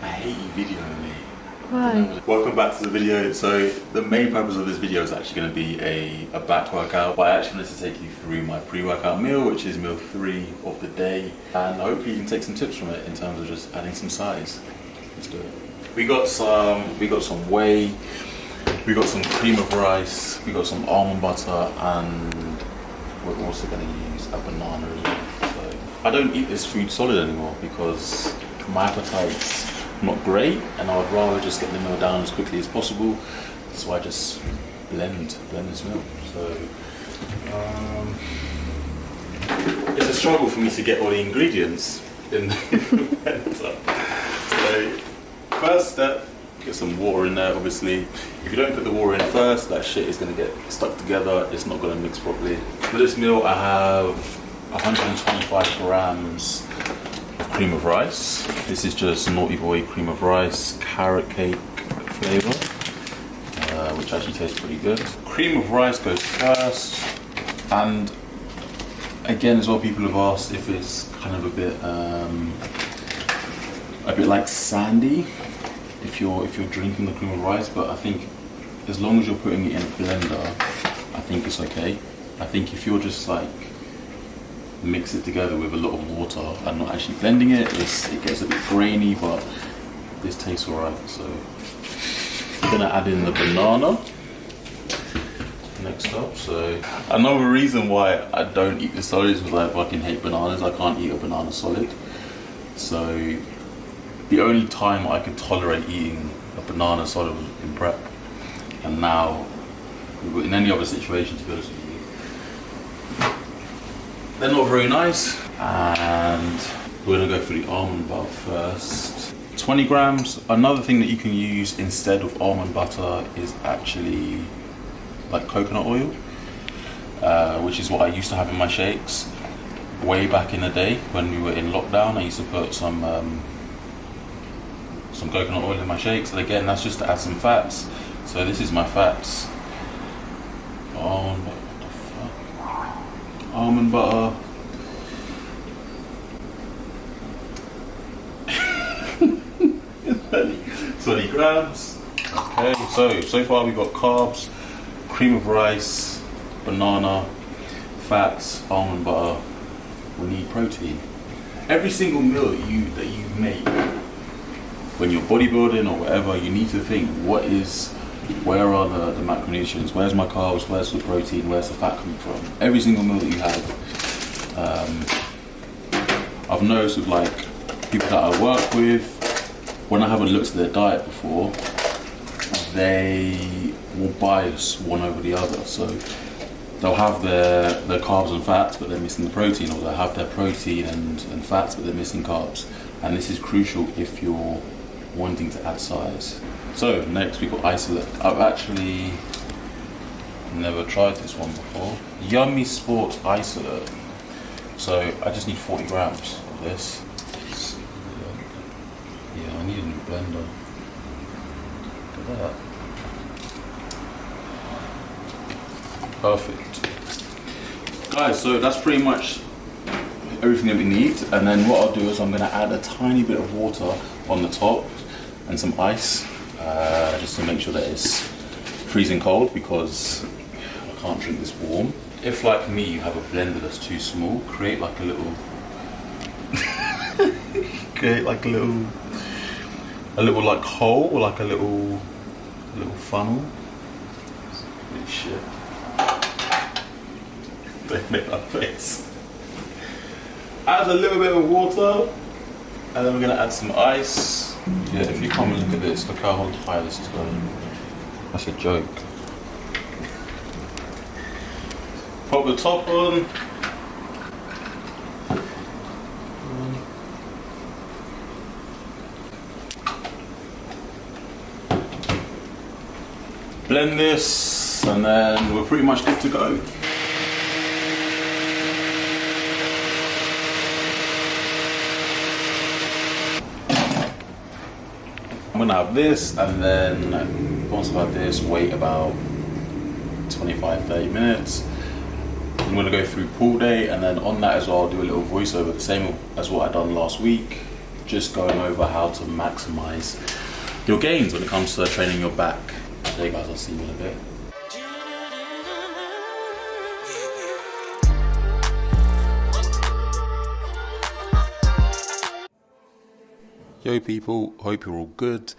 I hate you videoing me. Why? Welcome back to the video. So the main purpose of this video is actually going to be a back workout, but I actually wanted to take you through my pre-workout meal, which is meal 3 of the day, and hopefully you can take some tips from it in terms of just adding some size. Let's do it. We got some whey, we got some cream of rice, we got some almond butter, and we're also going to use a banana as well. So I don't eat this food solid anymore because my appetite's not great, and I would rather just get the meal down as quickly as possible. So I just blend this meal. So it's a struggle for me to get all the ingredients in the blender. So first step, get some water in there. Obviously, if you don't put the water in first, that shit is going to get stuck together. It's not going to mix properly. For this meal, I have 125 grams of cream of rice. This is just Naughty Boy cream of rice, carrot cake flavor, which actually tastes pretty good. Cream of rice goes first, and again, as well, people have asked if it's kind of a bit like sandy if you're drinking the cream of rice, but I think as long as you're putting it in a blender, I think it's okay. I think if you're just like mix it together with a lot of water and not actually blending it, it gets a bit grainy, but this tastes alright. So I'm gonna add in the banana next up. So another reason why I don't eat the solid is because I fucking hate bananas. I can't eat a banana solid. So the only time I could tolerate eating a banana solid was in prep, and now in any other situation, to be honest with you, they're not very nice. And we're gonna go for the almond butter first. 20 grams. Another thing that you can use instead of almond butter is actually like coconut oil, which is what I used to have in my shakes way back in the day when we were in lockdown. I used to put some coconut oil in my shakes, and again, that's just to add some fats. So this is my fats. Almond butter. 20 grams. Okay, so far we've got carbs, cream of rice, banana, fats, almond butter. We need protein. Every single meal that you make when you're bodybuilding or whatever, you need to think, where are the macronutrients? Where's my carbs? Where's the protein? Where's the fat coming from? Every single meal that you have. I've noticed with like people that I work with, when I haven't looked at their diet before, they will bias one over the other. So they'll have their carbs and fats, but they're missing the protein, or they'll have their protein and fats, but they're missing carbs. And this is crucial if you're wanting to add size. So next we got isolate. I've actually never tried this one before. Yummy Sports Isolate. So I just need 40 grams of this. Yeah, I need a new blender. Look at that. Perfect. Guys, so that's pretty much everything that we need. And then what I'll do is I'm gonna add a tiny bit of water on the top and some ice, just to make sure that it's freezing cold, because I can't drink this warm. If like me you have a blender that's too small, create like a little like hole, or like a little funnel. Shit. Don't make that face. Add a little bit of water, and then we're gonna add some ice. Yeah, if you come and look at this, look how high this is going. That's a joke. Pop the top on. Blend this, and then we're pretty much good to go. I'm gonna have this, and then once I've had this, wait about 25-30 minutes. I'm going to go through pool day, and then on that as well I'll do a little voiceover, the same as what I done last week. just going over how to maximize your gains when it comes to training your back. Okay guys, I'll see you in a bit. Yo people, hope you're all good.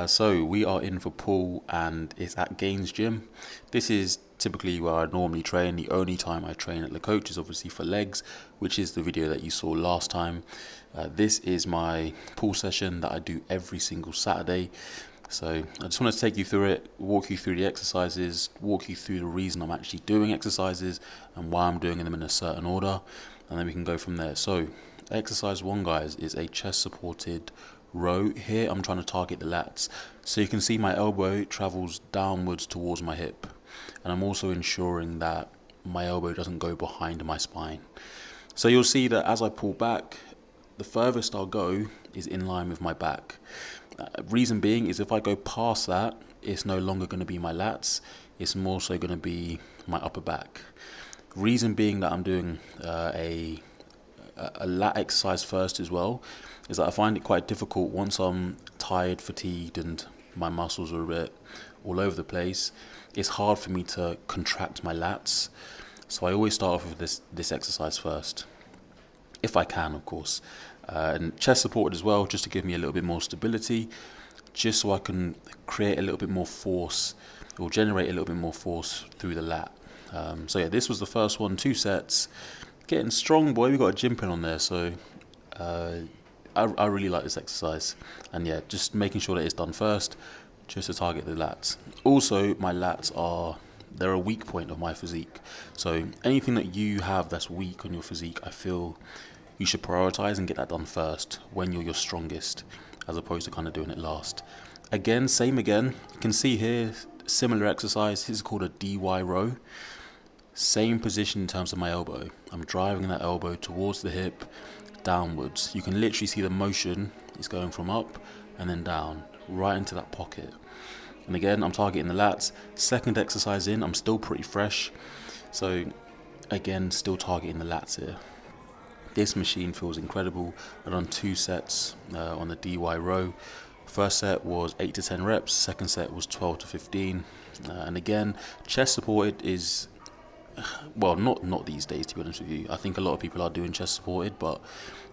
So we are in for pull and it's at Gains Gym. This is typically where I normally train. The only time I train at the coach is obviously for legs, which is the video that you saw last time. This is my pull session that I do every single Saturday. So I just want to take you through it, walk you through the exercises, walk you through the reason I'm actually doing exercises and why I'm doing them in a certain order, and then we can go from there. So exercise 1, guys, is a chest supported row. Here I'm trying to target the lats. So you can see my elbow travels downwards towards my hip, and I'm also ensuring that my elbow doesn't go behind my spine. So you'll see that as I pull back, the furthest I'll go is in line with my back. Reason being is if I go past that, it's no longer going to be my lats, it's more so going to be my upper back. Reason being that I'm doing a lat exercise first as well is that I find it quite difficult once I'm tired, fatigued, and my muscles are a bit all over the place. It's hard for me to contract my lats, so I always start off with this exercise first, if I can, of course. And chest supported as well, just to give me a little bit more stability, just so I can create a little bit more force, or generate a little bit more force through the lat. So yeah, this was the first one, 2 sets. Getting strong, boy. We got a gym pin on there, so I really like this exercise. And yeah, just making sure that it's done first, just to target the lats. Also, my lats they're a weak point of my physique. So anything that you have that's weak on your physique, I feel you should prioritize and get that done first when you're your strongest, as opposed to kind of doing it last. Again, same again. You can see here, similar exercise. This is called a DY row. Same position in terms of my elbow. I'm driving that elbow towards the hip, downwards. You can literally see the motion is going from up and then down, right into that pocket. And again, I'm targeting the lats. Second exercise in, I'm still pretty fresh. So again, still targeting the lats here. This machine feels incredible. I've done 2 sets on the DY row. First set was 8 to 10 reps. Second set was 12 to 15. And again, chest supported is, well, not these days, to be honest with you. I think a lot of people are doing chest supported, but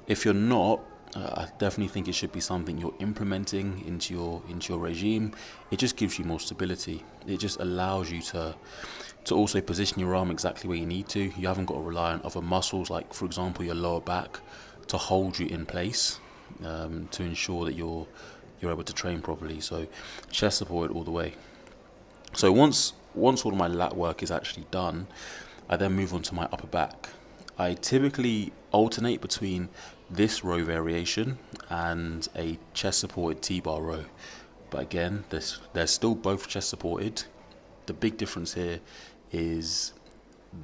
if you're not, I definitely think it should be something you're implementing into your regime. It just gives you more stability. It just allows you to also position your arm exactly where you need to. You haven't got to rely on other muscles, like for example your lower back, to hold you in place, to ensure that you're able to train properly. So chest supported all the way. So once all of my lat work is actually done, I then move on to my upper back. I typically alternate between this row variation and a chest supported T-bar row, but again, they're still both chest supported. The big difference here is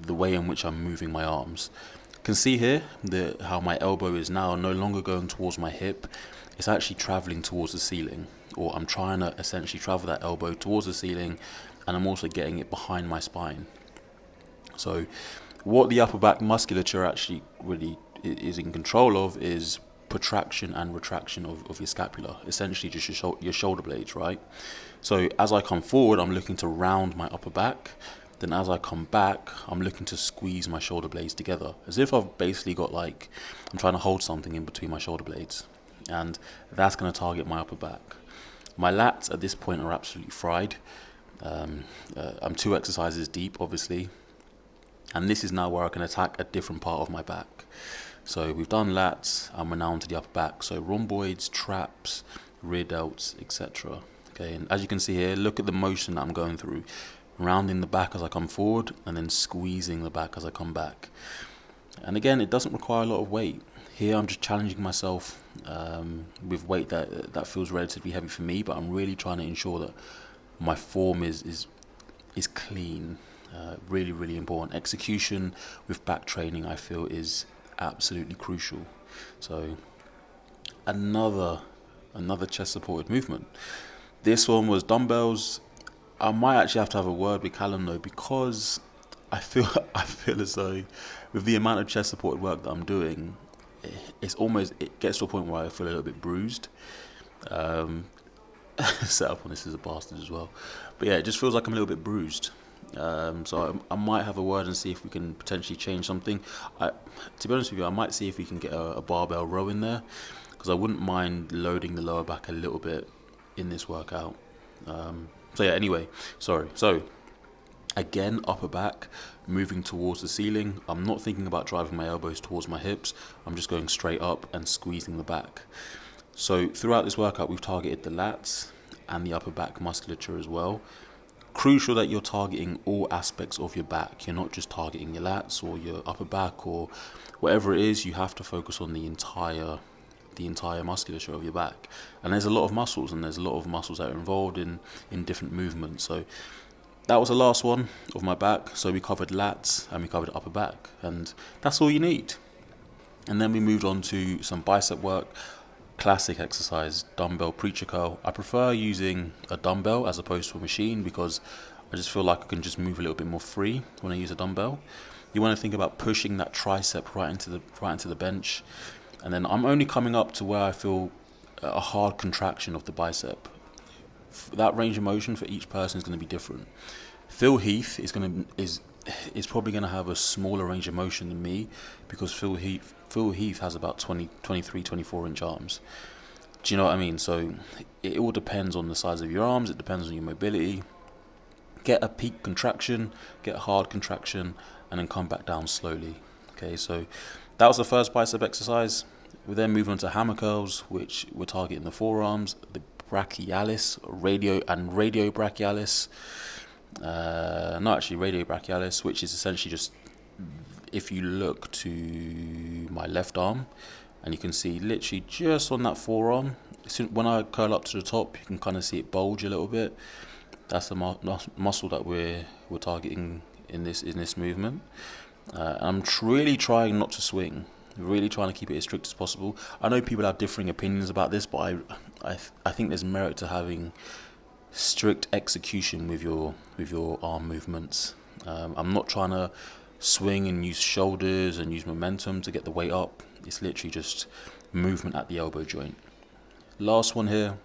the way in which I'm moving my arms. You can see here how my elbow is now no longer going towards my hip. It's actually traveling towards the ceiling, or I'm trying to essentially travel that elbow towards the ceiling, and I'm also getting it behind my spine. So what the upper back musculature actually really is in control of is protraction and retraction of your scapula, essentially just your shoulder blades, right? So as I come forward, I'm looking to round my upper back. Then as I come back, I'm looking to squeeze my shoulder blades together, as if I've basically got I'm trying to hold something in between my shoulder blades. And that's going to target my upper back. My lats at this point are absolutely fried. I'm 2 exercises deep, obviously. And this is now where I can attack a different part of my back. So we've done lats, and we're now onto the upper back. So rhomboids, traps, rear delts, etc. Okay, and as you can see here, look at the motion that I'm going through. Rounding the back as I come forward, and then squeezing the back as I come back. And again, it doesn't require a lot of weight. Here I'm just challenging myself with weight that feels relatively heavy for me, but I'm really trying to ensure that my form is clean. Really, really important. Execution with back training, I feel, is absolutely crucial. So another chest supported movement. This one was dumbbells. I might actually have to have a word with Callum though, because I feel as though with the amount of chest supported work that I'm doing, it gets to a point where I feel a little bit bruised. Set up on this as a bastard as well, but yeah, it just feels like I'm a little bit bruised. So I might have a word and see if we can potentially change something. To be honest with you, I might see if we can get a barbell row in there, because I wouldn't mind loading the lower back a little bit in this workout. So yeah, anyway, sorry. So again, upper back, moving towards the ceiling. I'm not thinking about driving my elbows towards my hips. I'm just going straight up and squeezing the back. So throughout this workout, we've targeted the lats and the upper back musculature as well. Crucial that you're targeting all aspects of your back. You're not just targeting your lats or your upper back or whatever it is. You have to focus on the entire musculature of your back. And there's a lot of muscles, and there's a lot of muscles that are involved in different movements. So that was the last one of my back. So we covered lats and we covered upper back, and that's all you need. And then we moved on to some bicep work. Classic exercise, dumbbell preacher curl. I prefer using a dumbbell as opposed to a machine, because I just feel like I can just move a little bit more free when I use a dumbbell. You want to think about pushing that tricep right into the bench, and then I'm only coming up to where I feel a hard contraction of the bicep. That range of motion for each person is going to be different. Phil Heath is probably going to have a smaller range of motion than me, because Phil Heath has about 23, 24 inch arms. Do you know what I mean? So it all depends on the size of your arms. It depends on your mobility. Get a peak contraction, get a hard contraction, and then come back down slowly. Okay, so that was the first bicep exercise. We then move on to hammer curls, which we're targeting the forearms, the brachialis, radio brachialis. Radio brachialis, which is essentially just, if you look to my left arm, and you can see literally just on that forearm, when I curl up to the top, you can kind of see it bulge a little bit. That's the muscle that we're targeting in this movement. I'm really trying not to swing, really trying to keep it as strict as possible. I know people have differing opinions about this, but I think there's merit to having strict execution with your arm movements. I'm not trying to swing and use shoulders and use momentum to get the weight up. It's literally just movement at the elbow joint. Last one here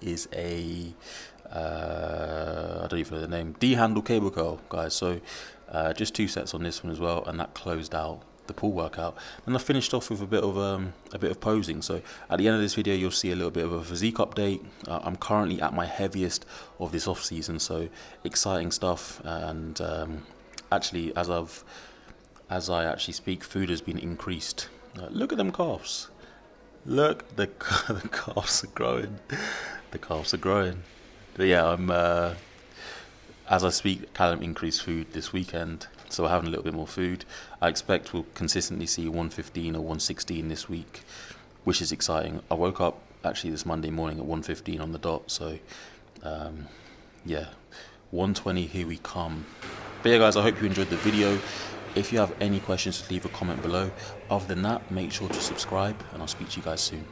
is I don't even know the name, D-handle cable curl, guys. So just 2 sets on this one as well, and that closed out the pull workout. And I finished off with a bit of posing. So at the end of this video, you'll see a little bit of a physique update. I'm currently at my heaviest of this off season, so exciting stuff. And actually, as I actually speak, food has been increased. Look at them calves. Look, the calves are growing. The calves are growing. But yeah, I'm as I speak, Callum increased food this weekend, so we're having a little bit more food. I expect we'll consistently see 115 or 116 this week, which is exciting. I woke up actually this Monday morning at 115 on the dot, so yeah, 120, here we come. But yeah, guys, I hope you enjoyed the video. If you have any questions, leave a comment below. Other than that, make sure to subscribe, and I'll speak to you guys soon.